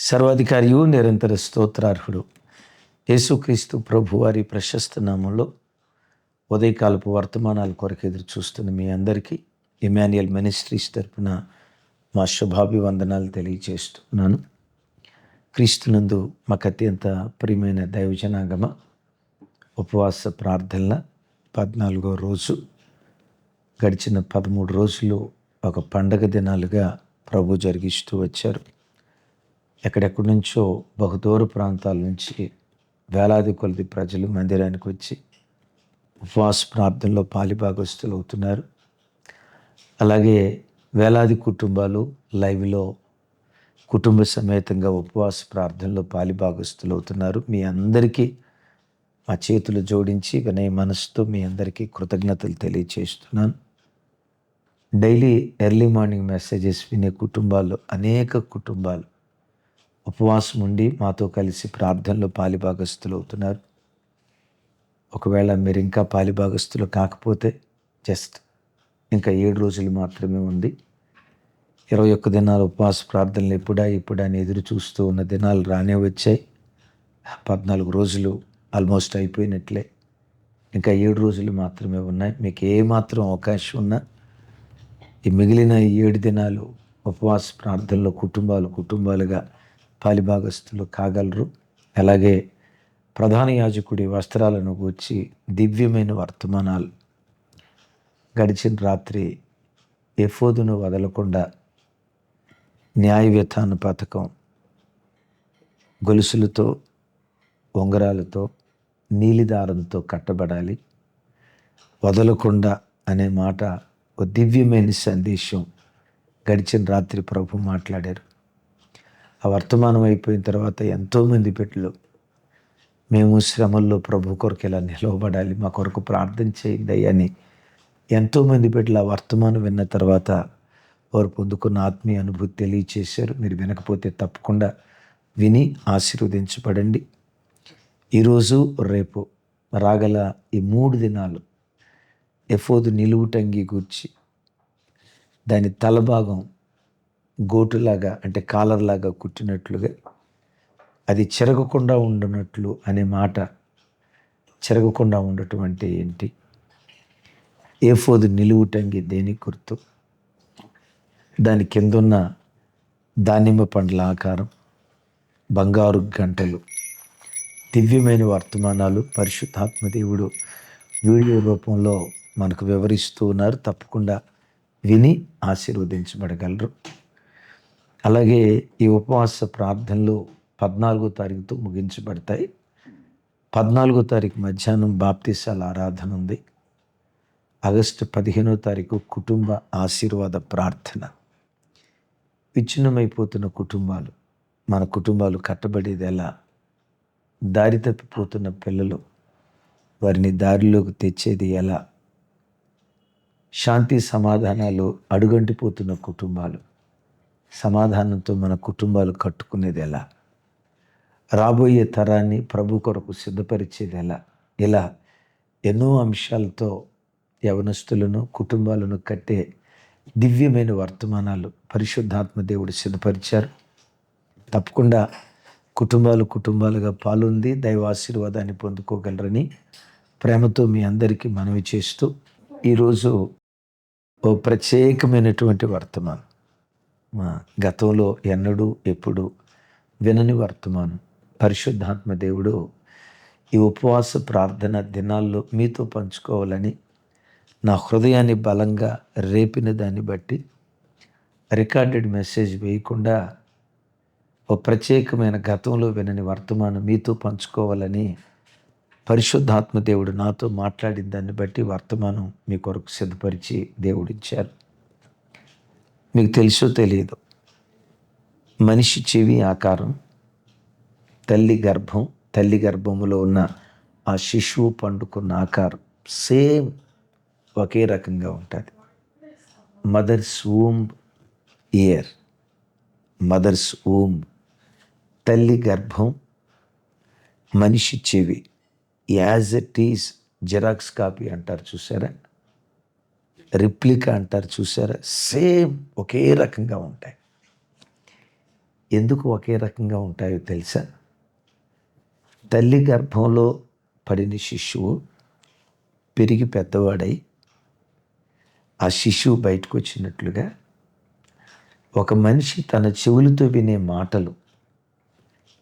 సర్వాధికారియు నిరంతర స్తోత్రార్హుడు యేసుక్రీస్తు ప్రభు వారి ప్రశస్త నామంలో ఉదయకాలపు వర్తమానాల కొరకు ఎదురు చూస్తున్న మీ అందరికీ ఇమాన్యుయల్ మినిస్ట్రీస్ తరపున మా శుభాభివందనాలు తెలియజేస్తున్నాను. క్రీస్తునందు మాకు అత్యంత ప్రియమైన దైవజనాగమ ఉపవాస ప్రార్థనల 14వ రోజు. గడిచిన 13 రోజులు ఒక పండగ దినాలుగా ప్రభు జరిగిస్తూ వచ్చారు. ఎక్కడెక్కడి నుంచో బహుదూర ప్రాంతాల నుంచి వేలాది కొలది ప్రజలు మందిరానికి వచ్చి ఉపవాస ప్రార్థనలో పాలిభాగస్తులు అవుతున్నారు. అలాగే వేలాది కుటుంబాలు లైవ్లో కుటుంబ సమేతంగా ఉపవాస ప్రార్థనలో పాలిభాగస్తులు అవుతున్నారు. మీ అందరికీ మా చేతులు జోడించి వినయ మనసుతో మీ అందరికీ కృతజ్ఞతలు తెలియచేస్తున్నాను. డైలీ ఎర్లీ మార్నింగ్ మెసేజెస్ వినే కుటుంబాలు, అనేక కుటుంబాలు ఉపవాసం ఉండి మాతో కలిసి ప్రార్థనలో పాలిభాగస్తులు అవుతున్నారు. ఒకవేళ మీరు ఇంకా పాలిభాగస్తులు కాకపోతే జస్ట్ ఇంకా 7 రోజులు మాత్రమే ఉంది. 21 దినాలు ఉపవాస ప్రార్థనలు ఎప్పుడా అని ఎదురు చూస్తూ ఉన్న దినాలు రానే వచ్చాయి. 14 రోజులు ఆల్మోస్ట్ అయిపోయినట్లే. ఇంకా 7 రోజులు మాత్రమే ఉన్నాయి. మీకు ఏమాత్రం అవకాశం ఉన్నా ఈ మిగిలిన 7 దినాలు ఉపవాస ప్రార్థనలో కుటుంబాలుగా పాలిభాగస్తులు కాగలరు. అలాగే ప్రధాన యాజకుడి వస్త్రాలను గూర్చి దివ్యమైన వర్తమానాలు గడిచిన రాత్రి ఎఫోదును వదలకుండా న్యాయ విధాన పథకం గొలుసులతో, ఉంగరాలతో, నీలిదారంతో కట్టబడాలి, వదలకుండా అనే మాట ఒక దివ్యమైన సందేశం గడిచిన రాత్రి ప్రభు మాట్లాడారు. ఆ వర్తమానం అయిపోయిన తర్వాత ఎంతోమంది బిడ్డలు మేము శ్రమల్లో ప్రభు కొరకు ఇలా నిలవబడాలి, మా కొరకు ప్రార్థన చేయండి అని ఎంతోమంది బిడ్డలు ఆ వర్తమానం విన్న తర్వాత వారు పొందుకున్న ఆత్మీయ అనుభూతి తెలియచేశారు. మీరు వినకపోతే తప్పకుండా విని ఆశీర్వదించబడండి. ఈరోజు రేపు రాగల ఈ 3 దినాలు ఎఫోదు నిలువుటంగి గూర్చి దాని తలభాగం గోటులాగా అంటే కాలర్లాగా కుట్టినట్లుగా అది చెరగకుండా ఉండనట్లు అనే మాట. చెరగకుండా ఉండటం అంటే ఏంటి? ఎఫోదు నిలువుటంగి దేని గుర్తు? దాని కిందున్న దానిమ్మ పండ్ల ఆకారం, బంగారు గంటలు, దివ్యమైన వర్తమానాలు పరిశుద్ధాత్మ దేవుడు వీడియో రూపంలో మనకు వివరిస్తూ ఉన్నారు. తప్పకుండా విని ఆశీర్వదించబడగలరు. అలాగే ఈ ఉపవాస ప్రార్థనలు 14వ తారీఖుతో ముగించబడతాయి. 14వ తారీఖు మధ్యాహ్నం బాప్తిసాల ఆరాధన ఉంది. ఆగస్టు 15వ తారీఖు కుటుంబ ఆశీర్వాద ప్రార్థన. విచ్ఛిన్నమైపోతున్న కుటుంబాలు, మన కుటుంబాలు కట్టబడేది ఎలా? దారి తప్పిపోతున్న పిల్లలు, వారిని దారిలోకి తెచ్చేది ఎలా? శాంతి సమాధానాలు అడుగంటిపోతున్న కుటుంబాలు, సమాధానంతో మన కుటుంబాలు కట్టుకునేది ఎలా? రాబోయే తరాన్ని ప్రభు కొరకు సిద్ధపరిచేది ఎలా? ఇలా ఎన్నో అంశాలతో యవనస్తులను, కుటుంబాలను కట్టే దివ్యమైన వర్తమానాలు పరిశుద్ధాత్మ దేవుడు సిద్ధపరిచారు. తప్పకుండా కుటుంబాలుగా పాలుంది దైవాశీర్వాదాన్ని పొందుకోగలరని ప్రేమతో మీ అందరికీ మనవి చేస్తూ ఈరోజు ఓ ప్రత్యేకమైనటువంటి వర్తమానం, గతంలో ఎన్నడూ ఎప్పుడు వినని వర్తమానం. పరిశుద్ధాత్మ దేవుడు ఈ ఉపవాస ప్రార్థన దినాల్లో మీతో పంచుకోవాలని నా హృదయాన్ని బలంగా రేపిన దాన్ని బట్టి రికార్డెడ్ మెసేజ్ వేయకుండా ఓ ప్రత్యేకమైన గతంలో వినని వర్తమానం మీతో పంచుకోవాలని పరిశుద్ధాత్మ దేవుడు నాతో మాట్లాడిన దాన్ని బట్టి వర్తమానం మీ కొరకు సిద్ధపరిచి దేవుడిచ్చారు. మీకు తెలుసో తెలియదు, మనిషి చెవి ఆకారం, తల్లి గర్భంలో ఉన్న ఆ శిశువు పండుకున్న ఆకారం సేమ్ ఒకే రకంగా ఉంటుంది. మదర్స్ వూంబ్, తల్లి గర్భం, మనిషి చెవి as it is. Xerox copy అంటారు చూసారా, రిప్లికా అంటారు చూసారా, సేమ్ ఒకే రకంగా ఉంటాయి. ఎందుకు ఒకే రకంగా ఉంటాయో తెలుసా? తల్లి గర్భంలో పడిన శిశువు పెరిగి పెద్దవాడై ఆ శిశువు బయటకు వచ్చినట్లుగా ఒక మనిషి తన చెవులతో వినే మాటలు,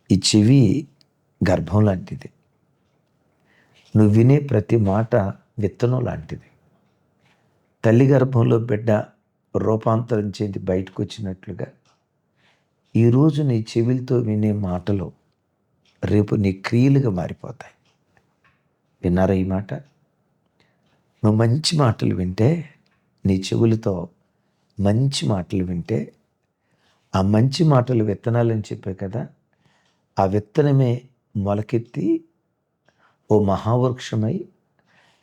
ఈ చెవి గర్భం లాంటిది. నువ్వు వినే ప్రతి మాట విత్తనం లాంటిది. తల్లి గర్భంలో బిడ్డ రూపాంతరం చెంది బయటకు వచ్చినట్లుగా ఈరోజు నీ చెవులతో వినే మాటలు రేపు నీ క్రియలుగా మారిపోతాయి. విన్నారా ఈ మాట? నువ్వు మంచి మాటలు వింటే, నీ చెవులతో మంచి మాటలు వింటే, ఆ మంచి మాటలు విత్తనాలని చెప్పే కదా, ఆ విత్తనమే మొలకెత్తి ఓ మహావృక్షమై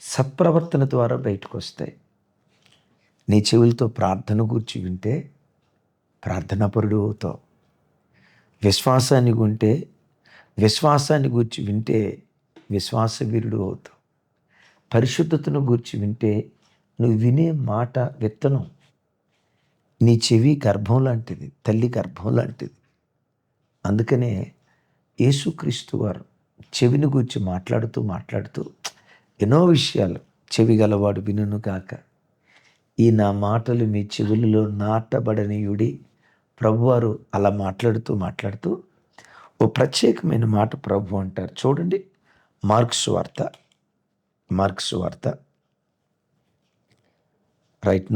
సత్ప్రవర్తన ద్వారా బయటకు వస్తాయి. నీ చెవులతో ప్రార్థన గూర్చి వింటే ప్రార్థనాపరుడు అవుతావు. విశ్వాసాన్ని గూర్చి వింటే విశ్వాసవీరుడు అవుతావు. పరిశుద్ధతను గూర్చి వింటే నువ్వు వినే మాట విత్తనం. నీ చెవి గర్భం లాంటిది, తల్లి గర్భం లాంటిది. అందుకనే యేసుక్రీస్తు వారు చెవిని గూర్చి మాట్లాడుతూ ఎన్నో విషయాలు, చెవి గలవాడు వినును గాక, ఈ నా మాటలు మీ చెవులలో నాటబడనీయుడి. ప్రభువారు అలా మాట్లాడుతూ ఓ ప్రత్యేకమైన మాట ప్రభు అంటారు. చూడండి, మార్క్స్ వార్త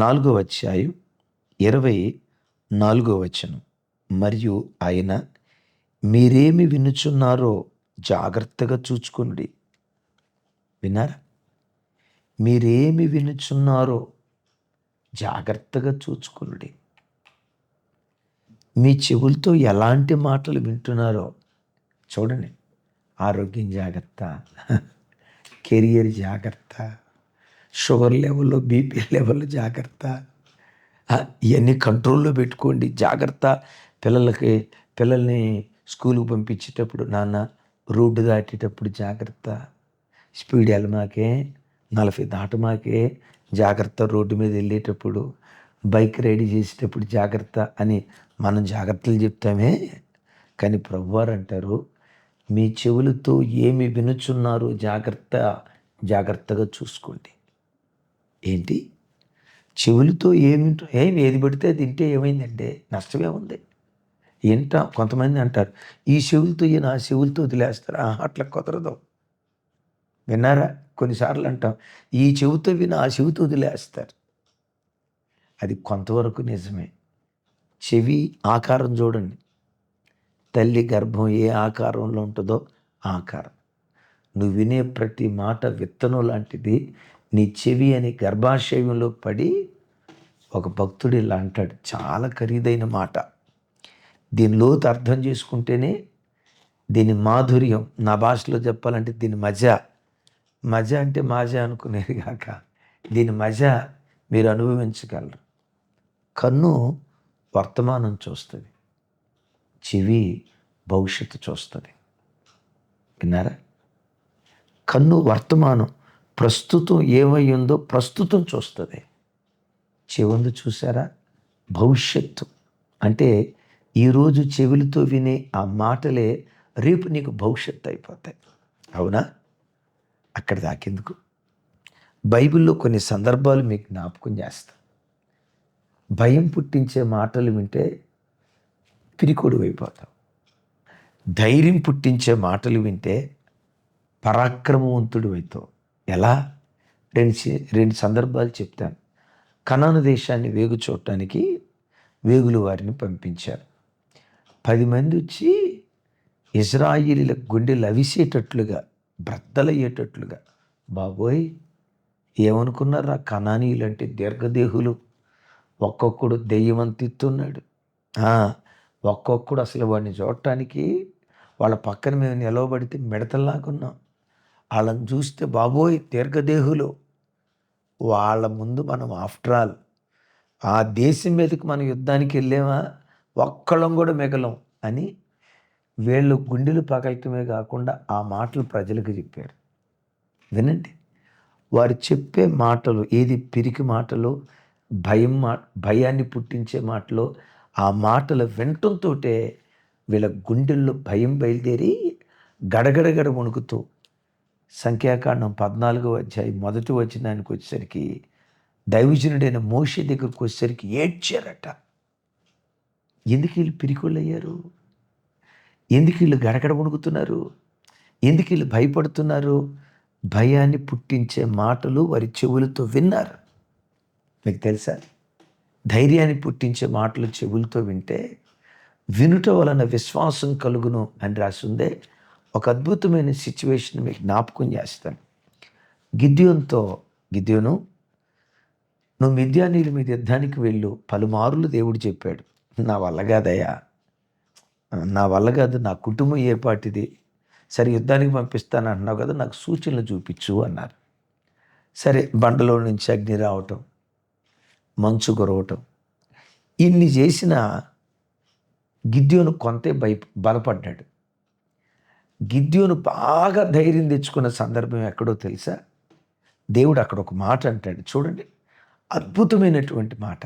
4వ అధ్యాయం 24వ వచనం. మరియు ఆయన, మీరేమి వినుచున్నారో జాగ్రత్తగా చూచుకొనుడి. విన్నారా? మీరేమి వినుచున్నారో జాగ్రత్తగా చూచుకొనుడి. మీ చెవులతో ఎలాంటి మాటలు వింటున్నారో చూడండి. ఆరోగ్యం జాగ్రత్త, కెరియర్ జాగ్రత్త, షుగర్ లెవెల్లో, బీపీ లెవెల్లో జాగ్రత్త, ఇవన్నీ కంట్రోల్లో పెట్టుకోండి, జాగ్రత్త. పిల్లల్ని స్కూల్కి పంపించేటప్పుడు, నాన్న రోడ్డు దాటేటప్పుడు జాగ్రత్త, స్పీడ్ వెళ్ళమాకే, 40 దాటమాకే, జాగ్రత్త, రోడ్డు మీద వెళ్ళేటప్పుడు, బైక్ రైడ్ చేసేటప్పుడు జాగ్రత్త అని మనం జాగ్రత్తలు చెప్తామే. కానీ ప్రభువారు అంటారు, మీ చెవులతో ఏమి వినుచున్నారో జాగ్రత్తగా చూసుకోండి. ఏంటి? చెవులతో ఏది పడితే అది వింటే ఏమైందంటే నష్టమే ఉంది. కొంతమంది అంటారు, ఈ చెవులతో ఆ చెవులతో వదిలేస్తారు. అట్లా కుదరదు. విన్నారా? కొన్నిసార్లు అంటాం, ఈ చెవితో విని ఆ చెవితో వదిలేస్తారు. అది కొంతవరకు నిజమే. చెవి ఆకారం చూడండి. తల్లి గర్భం ఏ ఆకారంలో ఉంటుందో ఆకారం. నువ్వు వినే ప్రతి మాట విత్తనం లాంటిది. నీ చెవి అనే గర్భాశయంలో పడి, ఒక భక్తుడు ఇలా అంటాడు, చాలా ఖరీదైన మాట. దీని లోతు అర్థం చేసుకుంటేనే, దీని మాధుర్యం, నా భాషలో చెప్పాలంటే దీని మజా అంటే మాజా అనుకునేది కాక, దీని మజా మీరు అనుభవించగలరు. కన్ను వర్తమానం చూస్తుంది, చెవి భవిష్యత్తు చూస్తుంది. విన్నారా? కన్ను వర్తమానం, ప్రస్తుతం ఏమై ఉందో ప్రస్తుతం చూస్తుంది. చెవుందు చూసారా? భవిష్యత్తు. అంటే ఈరోజు చెవులతో వినే ఆ మాటలే రేపు నీకు భవిష్యత్తు అయిపోతాయి. అవునా? అక్కడ దాకెందుకు, బైబిల్లో కొన్ని సందర్భాలు మీకు జ్ఞాపకం చేస్తా. భయం పుట్టించే మాటలు వింటే పిరికొడు అయిపోతావు. ధైర్యం పుట్టించే మాటలు వింటే పరాక్రమవంతుడు అవుతావు. ఎలా? రెండు సందర్భాలు చెప్తాను. కనాను దేశాన్ని వేగు చూడటానికి వేగులు వారిని పంపించారు. 10 మంది వచ్చి ఇజ్రాయిలీల గుండెలు అవిసేటట్లుగా, బ్రద్దలయ్యేటట్లుగా, బాబోయ్ ఏమనుకున్నారా? కనానీయులు అంటే దీర్ఘదేహులు, ఒక్కొక్కడు దెయ్యమంతిస్తున్నాడు. ఒక్కొక్కడు అసలు వాడిని చూడటానికి వాళ్ళ పక్కన మేము నిలవబడితే మిడతల్లాగున్నాం. వాళ్ళని చూస్తే బాబోయ్ దీర్ఘదేహులు, వాళ్ళ ముందు మనం ఆఫ్టర్ ఆల్ ఆ దేశం మీదకి మనం యుద్ధానికి వెళ్ళామా, ఒక్కళ్ళం కూడా మిగలం అని వీళ్ళు గుండెలు పగలటమే కాకుండా ఆ మాటలు ప్రజలకు చెప్పారు. వినండి, వారు చెప్పే మాటలు ఏది పిరికి మాటలు, భయాన్ని పుట్టించే మాటలు, ఆ మాటలు వినటంతో వీళ్ళ గుండెల్లో భయం బయలుదేరి గడగడగడ వణుకుతూ సంఖ్యాకాండం 14వ అధ్యాయం మొదటి వచనానికి వచ్చేసరికి దైవజనుడైన మోషే దగ్గరకు వచ్చేసరికి ఏడ్చారట. ఎందుకు వీళ్ళు పిరికోళ్ళయ్యారు? ఎందుకు వీళ్ళు గడగడ వణుకుతున్నారు? ఎందుకు వీళ్ళు భయపడుతున్నారు? భయాన్ని పుట్టించే మాటలు వారి చెవులతో విన్నారు. మీకు తెలుసా? ధైర్యాన్ని పుట్టించే మాటలు చెవులతో వింటే వినుట వలన విశ్వాసం కలుగును అని రాసిందే. ఒక అద్భుతమైన సిచ్యువేషన్ మీకు జ్ఞాపకం చేస్తాను. గిద్యోను, నువ్వు మిద్యానీయుల మీద యుద్ధానికి వెళ్ళు పలుమార్లు దేవుడు చెప్పాడు. నా వల్ల కాదయ్యా, నా వల్ల కాదు, నా కుటుంబం ఏర్పాటిది, సరే యుద్ధానికి పంపిస్తాను అంటున్నావు కదా, నాకు సూచనలు చూపించు అన్నారు. సరే, బండలో నుంచి అగ్ని రావటం, మంచు కురవటం, ఇన్ని చేసిన గిద్యోను కొంతే బలపడ్డాడు. గిద్యోను బాగా ధైర్యం తెచ్చుకున్న సందర్భం ఎక్కడో తెలుసా? దేవుడు అక్కడ ఒక మాట అంటాడు చూడండి, అద్భుతమైనటువంటి మాట.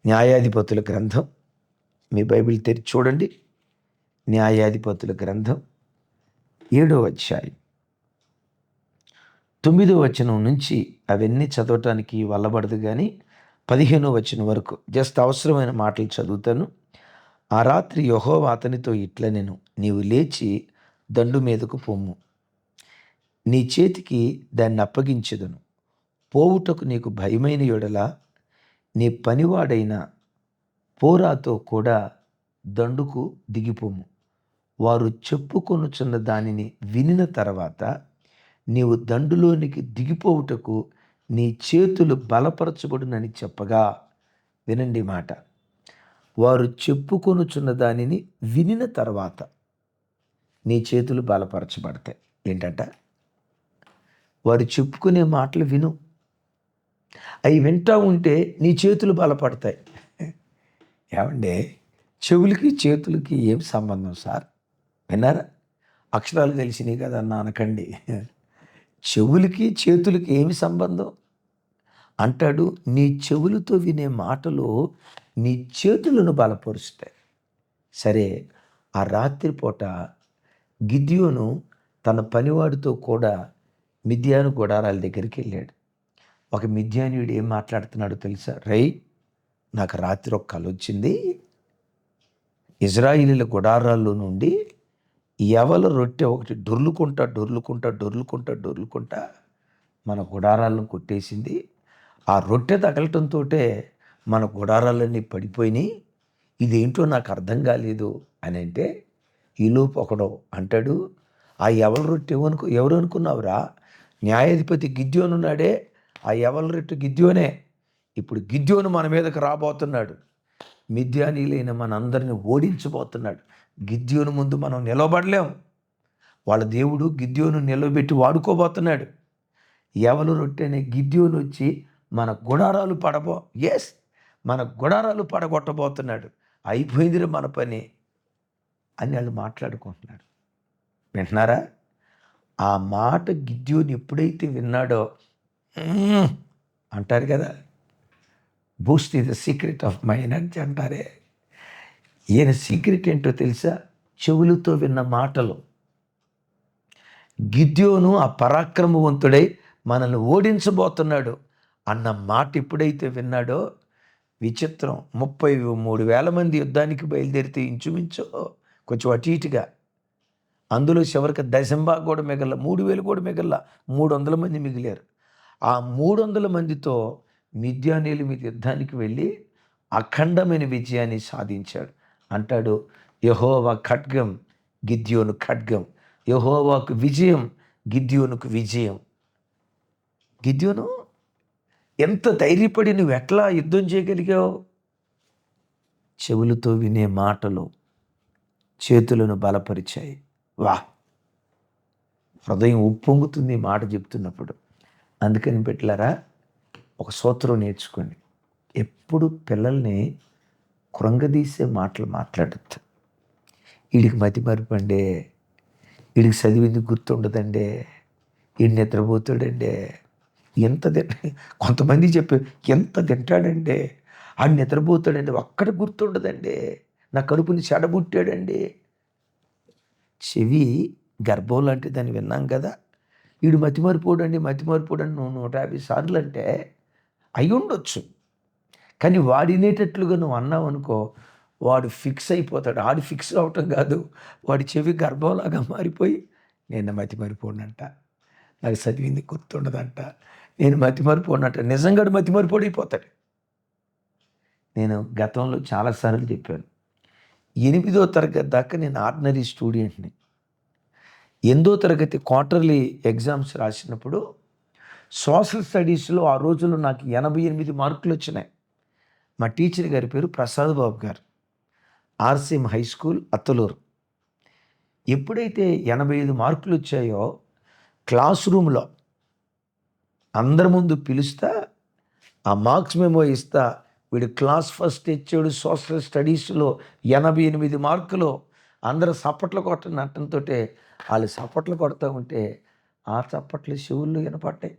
న్యాయాధిపతుల గ్రంథం, మీ బైబిల్ తెరిచి చూడండి. న్యాయాధిపతుల గ్రంథం 7వ అధ్యాయం 9వ వచనం నుంచి అవన్నీ చదవటానికి వల్లబడదు, కానీ 15వ వచనం వరకు జస్ట్ అవసరమైన మాటలు చదువుతాను. ఆ రాత్రి యెహోవా అతనితో ఇట్లనెను, నీవు లేచి దండు మీదకు పొమ్ము, నీ చేతికి దాన్ని అప్పగించెదను. పోవుటకు నీకు భయమైన యెడల నీ పనివాడైన పోరాతో కూడా దండుకు దిగిపోము. వారు చెప్పుకొనుచున్న దానిని వినిన తర్వాత నీవు దండులోనికి దిగిపోవుటకు నీ చేతులు బలపరచబడునని చెప్పగా, వినండి మాట, వారు చెప్పుకొనుచున్న దానిని వినిన తర్వాత నీ చేతులు బలపరచబడతాయి. ఏంటంట? వారు చెప్పుకునే మాటలు విను, అవి వింటూ ఉంటే నీ చేతులు బలపడతాయి. ఏమంటే చెవులకి చేతులకి ఏం సంబంధం సార్? విన్నారా? అక్షరాలు తెలిసినాయి కదా అన్న అనకండి. చెవులకి చేతులకి ఏమి సంబంధం అంటాడు? నీ చెవులతో వినే మాటలు నీ చేతులను బలపరుస్తాయి. సరే, ఆ రాత్రిపూట గిద్యోను తన పనివాడితో కూడా మిద్యాను గుడారాల దగ్గరికి వెళ్ళాడు. ఒక మిద్యానీయుడు ఏం మాట్లాడుతున్నాడో తెలుసా? నాకు రాత్రి ఒక కల వచ్చింది. ఇజ్రాయిలీల గుడారాల్లో నుండి ఎవల రొట్టె ఒకటి డొర్లుకుంటా మన గుడారాలను కొట్టేసింది. ఆ రొట్టె తగలటంతో మన గుడారాలన్నీ పడిపోయినాయి. ఇదేంటో నాకు అర్థం కాలేదు అని అంటే, ఈలోపు ఒకడు అంటాడు, ఆ ఎవల రొట్టె ఎవరు అనుకున్నావురా? న్యాయాధిపతి గిద్యోను ఉన్నాడే, ఆ ఎవల రొట్టె గిద్యోనే. ఇప్పుడు గిద్యోను మన మీదకి రాబోతున్నాడు. మిద్యానీయులైన మనందరిని ఓడించబోతున్నాడు. గిద్యోను ముందు మనం నిలబడలేం. వాళ్ళ దేవుడు గిద్యోను నిలబెట్టి వాడుకోబోతున్నాడు. ఎవలు రొట్టెనే గిద్యోను వచ్చి మన గుడారాలు మన గుడారాలు పడగొట్టబోతున్నాడు. అయిపోయిందిరా మన పని అని వాళ్ళు మాట్లాడుకుంటున్నారు. వింటున్నారా? ఆ మాట గిద్యోను ఎప్పుడైతే విన్నాడో, అంటారు కదా, Boost is the secret of my energy అంటారే. ఈయన సీక్రెట్ ఏంటో తెలుసా? చెవులతో విన్న మాటలు. గిద్యోను ఆ పరాక్రమవంతుడై మనల్ని ఓడించబోతున్నాడు అన్న మాట ఎప్పుడైతే విన్నాడో, విచిత్రం, 33,000 మంది యుద్ధానికి బయలుదేరితే ఇంచుమించు కొంచెం అటు ఇటుగా, అందులో చివరికి దశంభాగం కూడా మిగల, 3,000 కూడా మిగల, 300 మంది మిగిలారు. ఆ 300 మందితో మిద్యానీయుల మీద యుద్ధానికి వెళ్ళి అఖండమైన విజయాన్ని సాధించాడు. అంటాడు, యెహోవా ఖడ్గం, గిద్యోను ఖడ్గం. యెహోవాకు విజయం, గిద్యోనుకు విజయం. గిద్యోను, ఎంత ధైర్యపడి నువ్వు ఎట్లా యుద్ధం చేయగలిగావు? చెవులతో వినే మాటలు చేతులను బలపరిచాయి. హృదయం ఉప్పొంగుతుంది ఈ మాట చెప్తున్నప్పుడు. అందుకని పెట్టారా, ఒక సూత్రం నేర్చుకోండి. ఎప్పుడు పిల్లల్ని కృంగదీసే మాటలు మాట్లాడద్దు. వీడికి మతి మరిపండే, వీడికి చదివింది గుర్తుండదండే, వీడు నిద్రపోతాడండే, కొంతమంది చెప్పే ఎంత తింటాడంటే, ఆడు నిద్రపోతాడండి, ఒక్కటి గుర్తుండదండి, నా కడుపుని చెడబుట్టాడండి. చెవి గర్భం లాంటిదని విన్నాం కదా. వీడు మతిమరిపోడండి నువ్వు 150 సార్లు అంటే అయ్యుండొచ్చు. కానీ వాడినేటట్లుగా నువ్వు అన్నావు అనుకో, వాడు ఫిక్స్ అయిపోతాడు. ఆడు ఫిక్స్ అవ్వటం కాదు, వాడి చెవి గర్భంలాగా మారిపోయి నేను మతిమరిపోనంట, నాకు చదివింది గుర్తుండదంట, నేను మతిమరిపోనంట. నిజంగా మతిమరిపోడిపోతాడు. నేను గతంలో చాలాసార్లు చెప్పాను, 8వ తరగతి దాకా నేను ఆర్డినరీ స్టూడెంట్ని. 8వ తరగతి క్వార్టర్లీ ఎగ్జామ్స్ రాసినప్పుడు సోషల్ స్టడీస్లో ఆ రోజుల్లో నాకు 88 మార్కులు వచ్చినాయి. మా టీచర్ గారి పేరు ప్రసాద్ బాబు గారు, ఆర్సీఎం హై స్కూల్ అత్తలూరు. ఎప్పుడైతే 85 మార్కులు వచ్చాయో క్లాస్ రూమ్లో అందరి ముందు పిలుస్తా, ఆ మార్క్స్ మెమో ఇస్తా, వీడు క్లాస్ ఫస్ట్ తెచ్చాడు సోషల్ స్టడీస్లో 88 మార్కులు, అందరూ చప్పట్లు కొట్టని అట్టంతో వాళ్ళు చప్పట్లు కొడతా ఉంటే ఆ చప్పట్లు చెవుల్లో వినపడ్డాయి.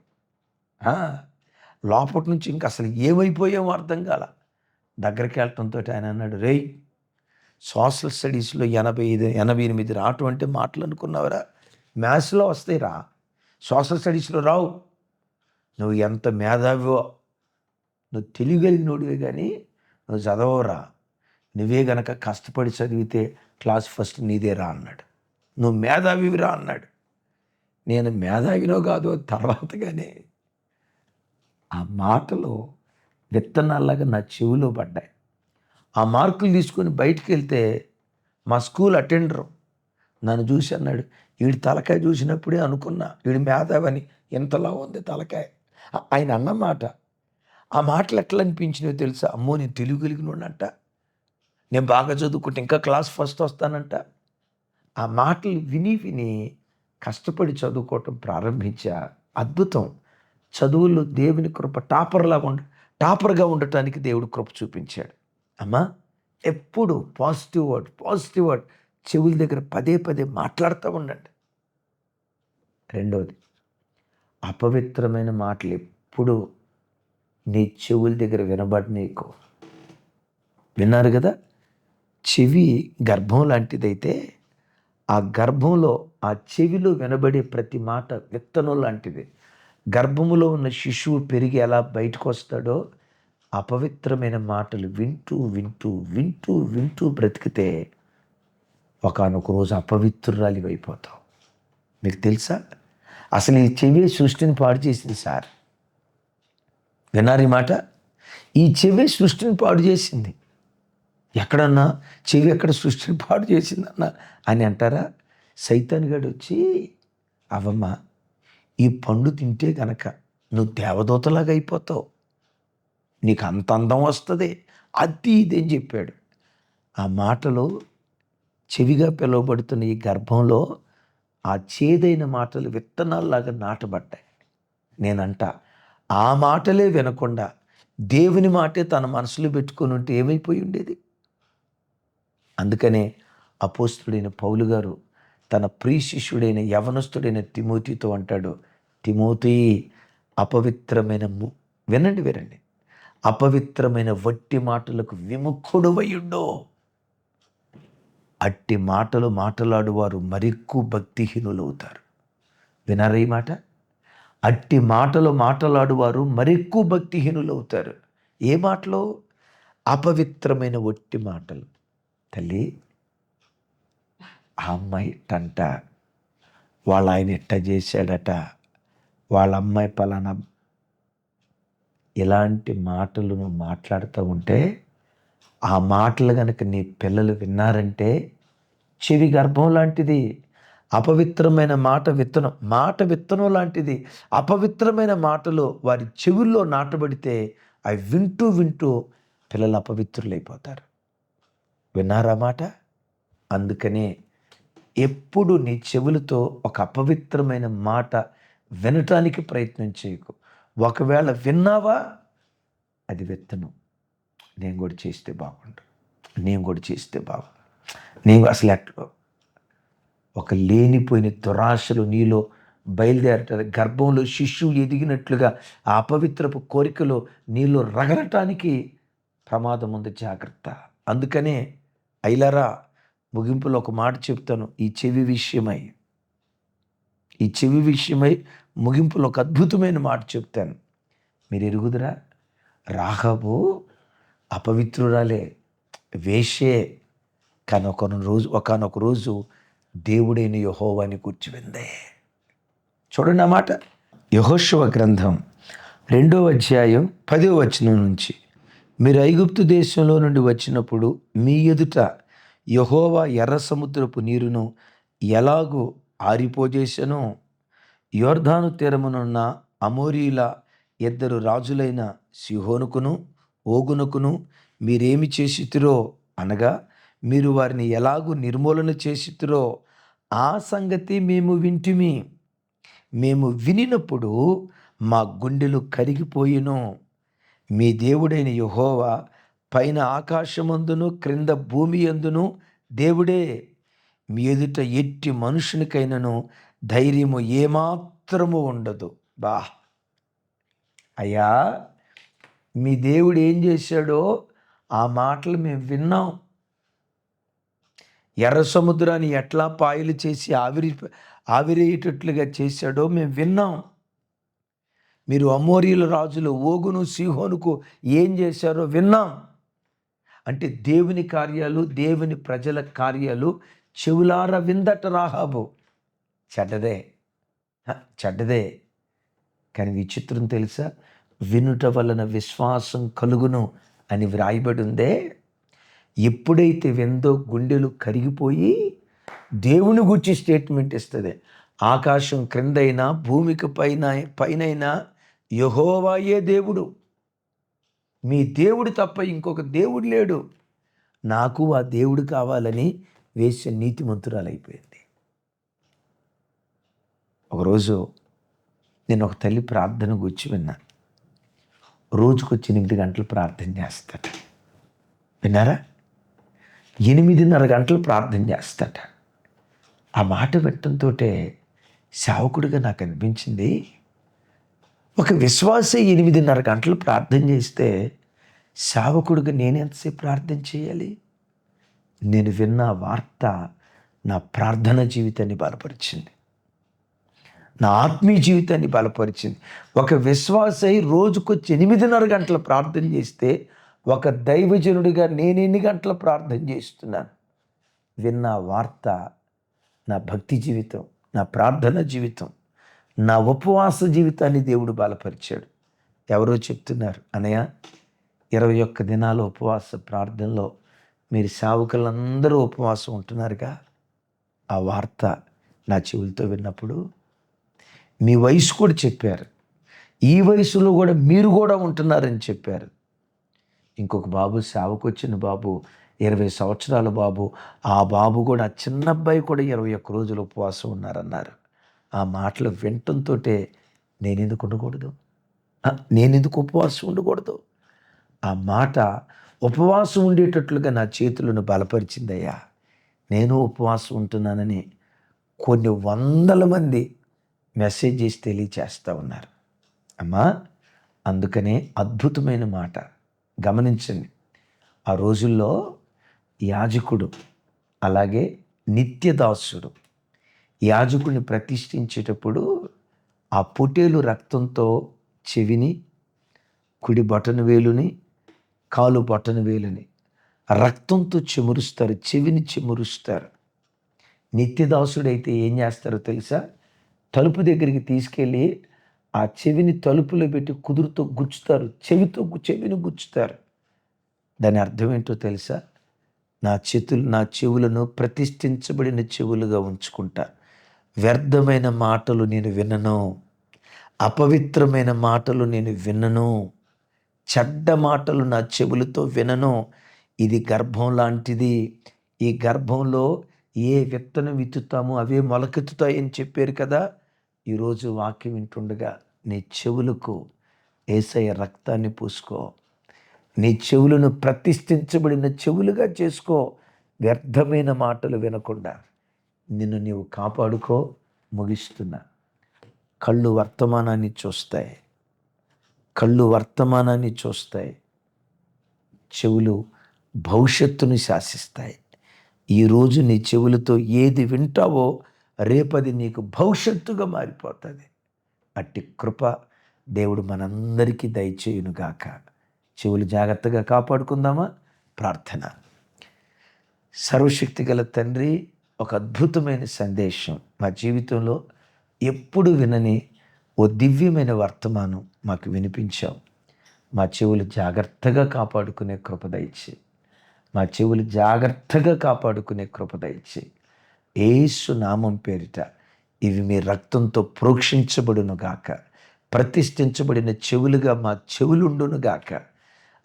లోపటి నుంచి ఇంకా అసలు ఏమైపోయామో అర్థం కాల. దగ్గరికి వెళ్ళటంతో ఆయన అన్నాడు, రేయ్ సోషల్ స్టడీస్లో 88 రావటం అంటే మాటలు అనుకున్నావురా, మ్యాథ్స్లో వస్తాయి రా, సోషల్ స్టడీస్లో రావు. నువ్వు ఎంత మేధావివో, నువ్వు తెలియగలిగినోడివే కానీ నువ్వు చదవరా, నువ్వే గనక కష్టపడి చదివితే క్లాస్ ఫస్ట్ నీదే రా అన్నాడు. నువ్వు మేధావిరా అన్నాడు. నేను మేధావినో కాదో తర్వాతగానే ఆ మాటలు విత్తనాల్లాగా నా చెవిలో పడ్డాయి. ఆ మార్కులు తీసుకొని బయటికి వెళ్తే మా స్కూల్ అటెండరు నన్ను చూసి అన్నాడు, వీడి తలకాయ చూసినప్పుడే అనుకున్నా వీడి మేధావని, ఎంతలా ఉంది తలకాయ. ఆయన అన్నమాట, ఆ మాటలు ఎట్లా అనిపించినాయో తెలుసా? అమ్మో నేను తెలియగలిగినోడంట, నేను బాగా చదువుకుంటే ఇంకా క్లాస్ ఫస్ట్ వస్తానంట. ఆ మాటలు విని విని కష్టపడి చదువుకోవటం ప్రారంభించా. అద్భుతం. చదువుల్లో దేవుని కృప టాపర్గా ఉండటానికి దేవుడు కృప చూపించాడు. అమ్మా ఎప్పుడు పాజిటివ్ వర్డ్ చెవుల దగ్గర పదే పదే మాట్లాడుతూ ఉండండి. రెండవది, అపవిత్రమైన మాటలు ఎప్పుడు నీ చెవుల దగ్గర వినబడినీకు. విన్నారు కదా, చెవి గర్భం లాంటిదైతే ఆ గర్భంలో ఆ చెవిలో వినబడే ప్రతి మాట విత్తనం లాంటిది. గర్భములో ఉన్న శిశువు పెరిగి ఎలా బయటకు వస్తాడో అపవిత్రమైన మాటలు వింటూ వింటూ వింటూ వింటూ బ్రతికితే ఒకానొక రోజు అపవిత్రురాలి అయిపోతావు. మీకు తెలుసా, అసలు ఈ చెవి సృష్టిని పాడు చేసింది సార్. విన్నారు ఈ మాట? ఈ చెవి సృష్టిని పాడు చేసింది. ఎక్కడన్నా చెవి ఎక్కడ సృష్టిని పాడు చేసిందన్న అని అంటారా? సైతాన్ గాడు వచ్చి, అవమ్మ ఈ పండు తింటే గనక నువ్వు దేవదూతలాగా అయిపోతావు, నీకు అంత అందం వస్తుంది, అది ఇది అని చెప్పాడు. ఆ మాటలు చెవిగా పిలువబడుతున్న ఈ గర్భంలో ఆ చేదైన మాటలు విత్తనాల్లాగా నాటబడ్డాయి. నేనంట ఆ మాటలే వినకుండా దేవుని మాటే తన మనసులో పెట్టుకొని ఉంటే ఏమైపోయి ఉండేది? అందుకనే అపోస్తుడైన పౌలు గారు తన ప్రియ శిష్యుడైన యవనస్తుడైన తిమోతితో అంటాడు, తిమోతి అపవిత్రమైన వినండి అపవిత్రమైన వట్టి మాటలకు విముఖుడువయ్యుండో. అట్టి మాటలు మాట్లాడువారు మరెక్కువ భక్తిహీనులవుతారు. వినారా ఈ మాట? అట్టి మాటలు మాట్లాడువారు మరెక్కువ భక్తిహీనులవుతారు. ఏ మాటలు? అపవిత్రమైన వట్టి మాటలు. తల్లి, ఆ అమ్మాయి టంట, వాళ్ళ ఆయన ఎట్ట చేశాడట, వాళ్ళ అమ్మాయి పలానా, ఇలాంటి మాటలు నువ్వు మాట్లాడుతూ ఉంటే ఆ మాటలు కనుక నీ పిల్లలు విన్నారంటే చెవి గర్భం లాంటిది. అపవిత్రమైన మాట విత్తనం లాంటిది. అపవిత్రమైన మాటలు వారి చెవుల్లో నాటబడితే అవి వింటూ వింటూ పిల్లలు అపవిత్రులైపోతారు. విన్నారా మాట? అందుకనే ఎప్పుడు నీ చెవులతో ఒక అపవిత్రమైన మాట వినటానికి ప్రయత్నం చేయకు. ఒకవేళ విన్నావా, అది విత్తనం. నేను కూడా చేస్తే బాగుండు, నేను అసలు ఎట్లా ఒక లేనిపోయిన దురాశలు నీలో బయలుదేరట, గర్భంలో శిశువు ఎదిగినట్లుగా ఆ అపవిత్రపు కోరికలు నీలో రగలటానికి ప్రమాదం ఉంది, జాగ్రత్త. అందుకనే అయిలరా, ముగింపులో ఒక మాట చెప్తాను. ఈ చెవి విషయమై ముగింపులో ఒక అద్భుతమైన మాట చెప్తాను. మీరు ఎరుగుదురా, రాహాబు అపవిత్రురాలే, వేశ్యే. కానీ ఒకానొక రోజు దేవుడైన యెహోవాని గూర్చి విందే. చూడండి ఆ మాట. యెహోషువ గ్రంథం 2వ అధ్యాయం 10వ వచనం నుంచి, మీరు ఐగుప్తు దేశంలో నుండి వచ్చినప్పుడు మీ ఎదుట యెహోవా ఎర్ర సముద్రపు నీరును ఎలాగూ ఆరిపోజేసెనో, యొర్దాను తీరమునున్న అమోరీల 2 రాజులైన సీహోనుకును ఓగునుకును మీరేమి చేసితిరో, అనగా మీరు వారిని ఎలాగూ నిర్మూలన చేసితిరో ఆ సంగతి మేము వింటిమి. మేము వినినప్పుడు మా గుండెలు కరిగిపోయిను. మీ దేవుడైన యెహోవా పైన ఆకాశమందును క్రింద భూమి యందును దేవుడే. మీ ఎదుట ఎట్టి మనుషునికైనను ధైర్యము ఏమాత్రము ఉండదు. అయ్యా, మీ దేవుడు ఏం చేశాడో ఆ మాటలు మేము విన్నాం. ఎర్ర సముద్రాన్ని ఎట్లా పాయలు చేసి ఆవిరేటట్లుగా చేశాడో మేము విన్నాం. మీరు అమోరీల రాజులు ఓగును సీహోనుకు ఏం చేశారో విన్నాం. అంటే దేవుని కార్యాలు, దేవుని ప్రజల కార్యాలు చెవులారా విందట రాహాబు. చెడ్డదే. కానీ విచిత్రం తెలుసా? వినుట వలన విశ్వాసం కలుగును అని వ్రాయబడి ఉందే. ఎప్పుడైతే విందో గుండెలు కరిగిపోయి దేవుని గురించి స్టేట్మెంట్ ఇస్తుంది. ఆకాశం క్రిందైనా భూమికి పైనైనా యెహోవాయే దేవుడు. మీ దేవుడు తప్ప ఇంకొక దేవుడు లేడు. నాకు ఆ దేవుడు కావాలని వేశ్య నీతిమంతురాలైపోయింది. ఒకరోజు నేను ఒక తల్లి ప్రార్థన గురించి విన్నాను. రోజుకొచ్చి 8 గంటలు ప్రార్థన చేస్తాట. విన్నారా? 8:30 గంటలు ప్రార్థన చేస్తాట. ఆ మాట వినటంతో సేవకుడిగా నాకు అనిపించింది, ఒక విశ్వాసే 8:30 గంటలు ప్రార్థన చేస్తే సేవకుడిగా నేను ఎంతసేపు ప్రార్థన చేయాలి? నేను విన్న వార్త నా ప్రార్థన జీవితాన్ని బలపరిచింది, నా ఆత్మీయ జీవితాన్ని బలపరిచింది. ఒక విశ్వాసై రోజుకొచ్చి 8:30 గంటలు ప్రార్థన చేస్తే ఒక దైవజనుడిగా నేను ఎన్ని గంటలు ప్రార్థన చేస్తున్నాను? విన్న వార్త నా భక్తి జీవితం, నా ప్రార్థన జీవితం, నా ఉపవాస జీవితాన్ని దేవుడు బలపరిచాడు. ఎవరో చెప్తున్నారు, అన్నయ్య 21 దినాల ఉపవాస ప్రార్థనలో మీరు సేవకులందరూ ఉపవాసం ఉంటున్నారుగా. ఆ వార్త నా చెవులతో విన్నప్పుడు మీ వయసు కూడా చెప్పారు, ఈ వయసులో కూడా మీరు కూడా ఉంటున్నారని చెప్పారు. ఇంకొక బాబు, సేవకు వచ్చిన బాబు 20 సంవత్సరాల బాబు, ఆ బాబు కూడా, చిన్న అబ్బాయి కూడా 21 రోజులు ఉపవాసం ఉన్నారన్నారు. ఆ మాటలు వినటంతో నేనెందుకు ఉండకూడదు? నేనెందుకు ఉపవాసం ఉండకూడదు? ఆ మాట ఉపవాసం ఉండేటట్లుగా నా చేతులను బలపరిచిందయ్యా. నేను ఉపవాసం ఉంటున్నానని కొన్ని వందల మంది మెసేజ్ చేసి తెలియచేస్తూ ఉన్నారు. అమ్మా, అందుకనే అద్భుతమైన మాట గమనించండి. ఆ రోజుల్లో యాజకుడు, అలాగే నిత్యదాసుడు, యాజకుడిని ప్రతిష్ఠించేటప్పుడు ఆ పొటేలు రక్తంతో చెవిని, కుడి బొటన వేలుని, కాలు బొటన వేలుని రక్తంతో చెమురుస్తారు, చెవిని చెమురుస్తారు. నిత్యదాసుడైతే ఏం చేస్తారో తెలుసా? తలుపు దగ్గరికి తీసుకెళ్ళి ఆ చెవిని తలుపులో పెట్టి కుదురుతో గుచ్చుతారు, చెవిని గుచ్చుతారు. దాని అర్థం ఏంటో తెలుసా? నా చెవులను ప్రతిష్ఠించబడిన చెవులుగా ఉంచుకుంటా. వ్యర్థమైన మాటలు నేను వినను, అపవిత్రమైన మాటలు నేను వినను, చెడ్డ మాటలు నా చెవులతో వినను. ఇది గర్భం లాంటిది. ఈ గర్భంలో ఏ విత్తనం విత్తుతామో అవే మొలకెత్తుతాయని చెప్పారు కదా. ఈరోజు వాక్యం వింటుండగా నీ చెవులకు యేసయ్య రక్తాన్ని పూసుకో. నీ చెవులను ప్రతిష్ఠించబడిన చెవులుగా చేసుకో. వ్యర్థమైన మాటలు వినకుండా నిన్ను నీవు కాపాడుకో. ముగిస్తున్నా. కళ్ళు వర్తమానాన్ని చూస్తాయి, చెవులు భవిష్యత్తును శాసిస్తాయి. ఈరోజు నీ చెవులతో ఏది వింటావో రేపది నీకు భవిష్యత్తుగా మారిపోతుంది. అట్టి కృప దేవుడు మనందరికీ దయచేయునుగాక. చెవులు జాగ్రత్తగా కాపాడుకుందామా? ప్రార్థన. సర్వశక్తిగల తండ్రి, ఒక అద్భుతమైన సందేశం మా జీవితంలో ఎప్పుడు వినని ఓ దివ్యమైన వర్తమానం మాకు వినిపించావు. మా చెవులు జాగ్రత్తగా కాపాడుకునే కృప దయచేయి. మా చెవులు జాగ్రత్తగా కాపాడుకునే కృప దయచేయి. యేసు నామం పేరిట ఇవి మీ రక్తంతో ప్రోక్షించబడునుగాక. ప్రతిష్ఠించబడిన చెవులుగా మా చెవులుండునుగాక.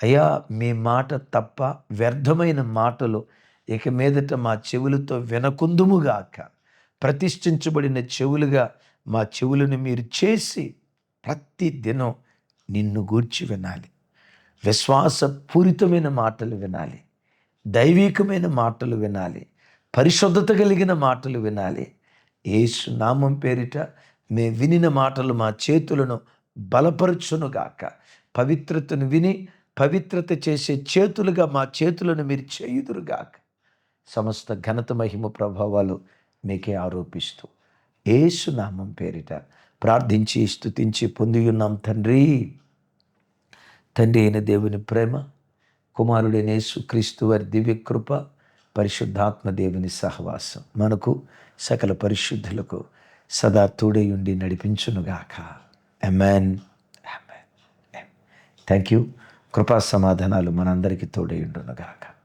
అయ్యా, మీ మాట తప్ప వ్యర్థమైన మాటలు ఇక మీదట మా చెవులతో వినకుందుముగాక. ప్రతిష్ఠించబడిన చెవులుగా మా చెవులను మీరు చేసి ప్రతి దినం నిన్ను గూర్చి వినాలి. విశ్వాసపూరితమైన మాటలు వినాలి. దైవికమైన మాటలు వినాలి. పరిశుద్ధత కలిగిన మాటలు వినాలి. యేసు నామం పేరిట మే వినిన మాటలు మా చేతులను బలపరచునుగాక. పవిత్రతను విని పవిత్రత చేసే చేతులుగా మా చేతులను మీరు చేయుదురుగాక. సమస్త ఘనత మహిమ ప్రభావాలు మీకే ఆరోపిస్తూ యేసు నామం పేరిట ప్రార్థించి స్తుతించి పొందియున్నాం తండ్రి. తండ్రి అయిన దేవుని ప్రేమ, కుమారుడైన యేసుక్రీస్తు వారి దివ్య కృప, పరిశుద్ధాత్మ దేవుని సహవాసం మనకు సకల పరిశుద్ధులకు సదా తోడై ఉండి నడిపించునుగాక. ఆమేన్. ఆమేన్. Thank you. కృపా సమాధానాలు మనందరికీ తోడై ఉండునుగాక.